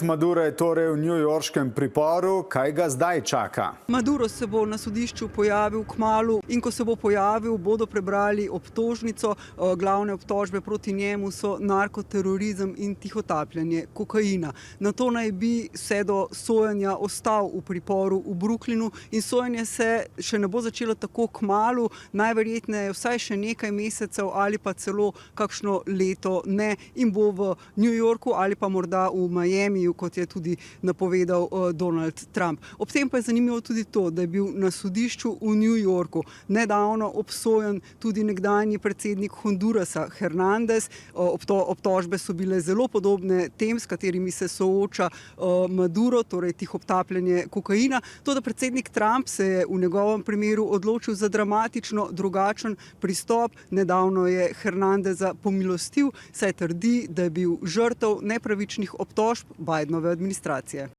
Maduro je torej v newyorškem priporu, kaj ga zdaj čaka? Maduro se bo na sodišču pojavil kmalu in ko se bo pojavil, bodo prebrali obtožnico. Glavne obtožbe proti njemu so narkoterorizem in tihotapljanje kokaina. Na to naj bi vse do sojenja ostal v priporu v Brooklynu in sojenje se še ne bo začelo tako kmalu, najverjetneje vsaj še nekaj mesecev ali pa celo kakšno leto ne in bo v New Yorku ali pa morda v Miamiju, kot je tudi napovedal Donald Trump. Ob tem pa je zanimivo tudi to, da je bil na sodišču v New Yorku nedavno obsojen tudi nekdanji predsednik Hondurasa Hernandez. Obtožbe so bile zelo podobne tem, s katerimi se sooča Maduro, torej tihotapljanje kokaina. Toda predsednik Trump se je v njegovem primeru odločil za dramatično drugačen pristop. Nedavno je Hernandeza pomilostil, saj trdi, da je bil žrtev nepravičnih obtožb Bidenove administracije.